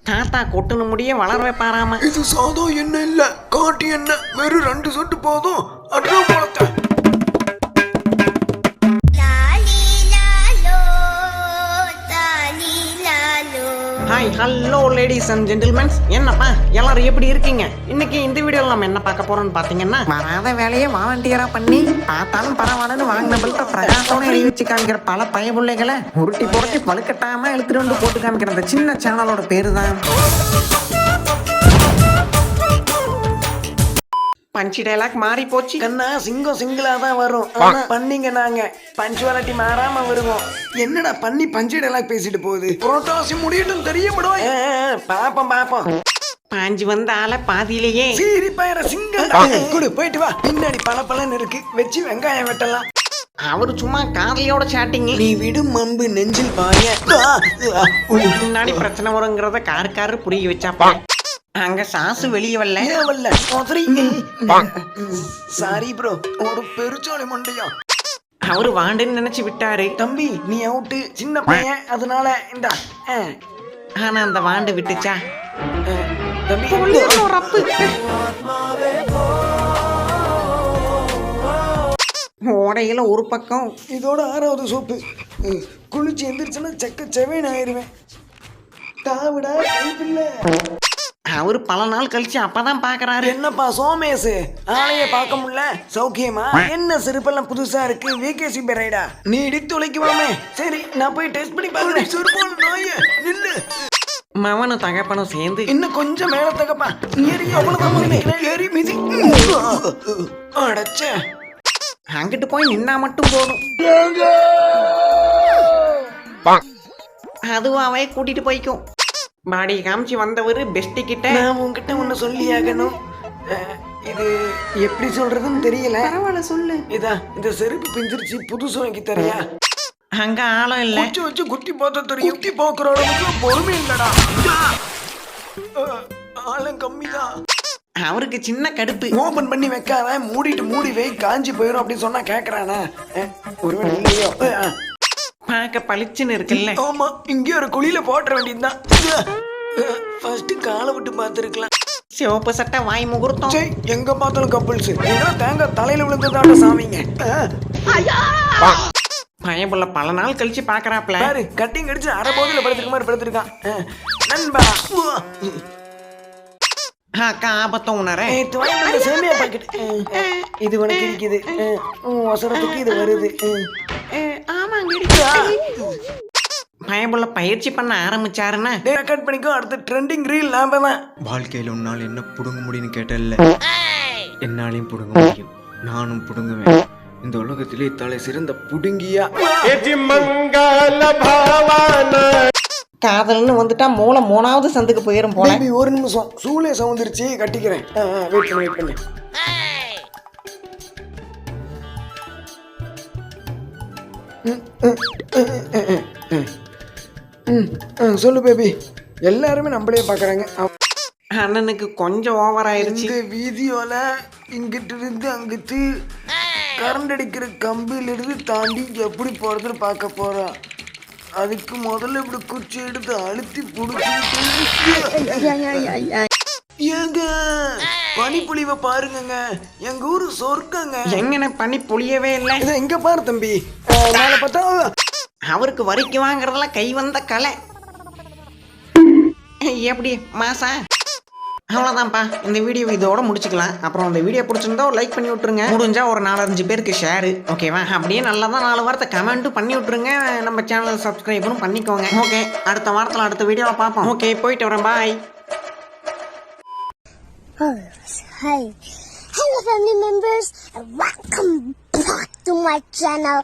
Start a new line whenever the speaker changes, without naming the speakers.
தாத்தா கொட்டுன முடிய வளர வைப்பாராம.
இது சாதா எண்ணெய் இல்ல, காட்டு எண்ணெய். வெறும் 2 சொட்டு போதும். அட்ரா போலத்த.
Hi hello ladies and gentlemens, என்னப்பா எல்லாரும் எப்படி இருக்கீங்க? இன்னைக்கு இந்த வீடியோவில் நம்ம என்ன பார்க்க போறோம்னு பார்த்தீங்கன்னா, வராத வேலையை வாலண்டியரா பண்ணி பார்த்தாலும் பரவாயில்லன்னு வாங்கின பில்ட்ட பிரகாசோட எழுதி வச்சு காமிக்கிற பல பயபுள்ளைகளை உருட்டி புரட்டி பழுக்கட்டாம எழுத்துட்டு வந்து போட்டு காமிக்கிற அந்த சின்ன சேனலோட பேரு தான் பஞ்சி டைலாக் மாறி போச்சு.
கண்ணா சிங்கம் சிங்கிளா தான் வரும். பண்ணீங்க நாங்க பஞ்சுவாலிட்டி மாறாம வருவோம். என்னடா பண்ணி பஞ்சு டைலாக் பேசிட்டு போகுது? புரோட்டாசி முடியட்டும் தெரியப்படும். பாப்போம்.
பாஞ்சு வந்த ஆள பாதியிலேயே
சீரி பயிர சிங்கம் குடு போயிட்டு வா. பின்னாடி பலன்னு இருக்கு, வச்சு வெங்காயம் வெட்டலாம்.
அவரு சும்மா காதலியோட சாட்டிங்க.
நீ விடும் அன்பு நெஞ்சில் பாய.
முன்னாடி பிரச்சனை வருங்கிறத காரு புரிய வச்சாப்பா. அங்க சாசு வெளியே வரல.
சாரி ப்ரோ, ஒரு பெருச்சாளி மண்டையா.
அவரு வாண்டுன்னு நினைச்சு விட்டாரு.
தம்பி நீ அவுட்டு, சின்ன பையன், அதனால இந்த.
ஆனா அந்த வாண்டு விட்டுச்சா?
தம்பி
ஓடையில ஒரு பக்கம்.
இதோட 6வது சோப்பு. குளிச்சு எந்திரிச்சுன்னா செக்க செவேன் ஆயிருவேன். தாவிடா கைப்பில்ல.
அவரு பல நாள் கழிச்சு அப்பதான் பாக்குறாரு.
என்னப்பா சோமேஷ், ஆளைய பார்க்க முடியல, சௌக்கியமா? என்ன செருப்பெல்லாம் புதுசா இருக்கு, விகேசி பெரைடா? நீ இடித்து உழைக்குவாமே. சரி நான் போய் டெஸ்ட் பண்ணி பாக்குறேன். செருப்பான நாயே நில்லு.
மவனும் தகப்பனும் சேர்ந்து
இன்னும் கொஞ்சம் மேல தகப்பா. ஏறி அவ்வளவுதான் ஏறி மிதி. அடச்சே,
அங்கிட்டு போய் நின்னா மட்டும் போதும். அதுவும் அவைய கூட்டிட்டு போய்க்கும். பாடி காமிச்சு வந்தவரு பெஸ்டி கிட்ட,
நான் உங்ககிட்ட ஒண்ணு சொல்லி ஆகணும். இது எப்படி சொல்றதுன்னு தெரியல.
பரவாயில்ல சொல்லு.
இந்த செருப்பு பிஞ்சிருச்சு, புதுசு வாங்கி தரையா?
அங்க ஆளும் இல்ல.
வச்சு குத்தி பார்த்தா தெரியும். குத்தி பாக்குற அளவுக்கு பொறுமை இல்லடா. ஆளும் கம்மிதான்.
அவருக்கு சின்ன கடுப்பு.
ஓபன் பண்ணி வைக்காத, மூடி வை, காஞ்சி போயிடும் அப்படின்னு சொன்னா கேக்குறானா? ஒருவேளை இல்லையோ?
பார்க்க பளிச்சுன்னு இருக்குல்ல.
ஆமா, இங்கே ஒரு குழியில போட்டுற வேண்டியதுதான். ஃபர்ஸ்ட் காலை விட்டு பார்த்துருக்கலாம்.
சிவப்பு சட்டை வாய் முகூர்த்தம்.
எங்க பார்த்தாலும் கப்பிள்ஸ். தேங்காய் தலையில விழுந்ததாட்ட சாமிங்க.
பயப்புள்ள பல நாள் கழிச்சு பாக்குறாப்ல.
பாரு, கட்டிங் கடிச்சு அரை போதில படுத்துருக்க மாதிரி படுத்துருக்கான். நண்பா
அக்கா ஆபத்தம் உணர
சேமியா பாக்கெட் இது உனக்கு இருக்குது. அவசரத்துக்கு இது வருது.
பயப்புள்ள பயிற்சி பண்ண ஆரம்பிச்சாருன்னா
ரெக்கார்ட் பண்ணிக்கோ. அடுத்த ட்ரெண்டிங் ரீல் நாம தான்.
வாழ்க்கையில் உன்னால் என்ன புடுங்க முடியும்னு கேட்டல்ல, என்னாலையும் புடுங்க முடியும், நானும் புடுங்குவேன். இந்த உலகத்திலே தலை சிறந்த புடுங்கியா.
காதல்னு வந்துட்டா மூளை 3வது சந்துக்கு போயிரும் போல.
ஒரு நிமிஷம், சூளே சவுந்துருச்சு, கட்டிக்கிறேன். வெயிட் பண்ணு. சொல்லு பேபி. எல்லாருமே நம்மளே பாக்குறாங்க.
அண்ணனுக்கு கொஞ்சம் ஓவர் ஆயிருச்சு.
இந்த வீடியோல இங்கிட்டு இருந்து அங்கிட்டு கரண்ட் அடிக்கிற கம்பியில இருந்து தாண்டி எப்படி போறதுன்னு பார்க்க போறோம். அதுக்கு முதல்ல இப்படி குச்சி எடுத்து அழுத்தி புடிச்சு. ஏங்க பனிப்புளிவை பாருங்க, எங்க ஊரு சொர்க்கங்க.
எங்கன பனி புளியவே இல்லை.
இதை எங்க பாரு தம்பி. மேல பார்த்தா
அவருக்கு வரிக்கு வாங்குறதுல கை வந்த கலை. எப்படி மாசா? அவ்வளோதான்ப்பா, இந்த வீடியோ இதோட முடிச்சுக்கலாம். அப்புறம் இந்த வீடியோ பிடிச்சிருந்தா ஒரு லைக் பண்ணி விட்ருங்க. முடிஞ்சா ஒரு 4-5 பேருக்கு ஷேரு, ஓகேவா? அப்படியே நல்லா தான் 4 வாரத்தை கமெண்ட்டும் பண்ணி விட்ருங்க. நம்ம சேனல் சப்ஸ்கிரைபரும் பண்ணிக்கோங்க. ஓகே, அடுத்த வாரத்தில் அடுத்த வீடியோவை பார்ப்போம். ஓகே, போயிட்டு வரேன். பாய்.
Hi. Hello family members and welcome back to my channel.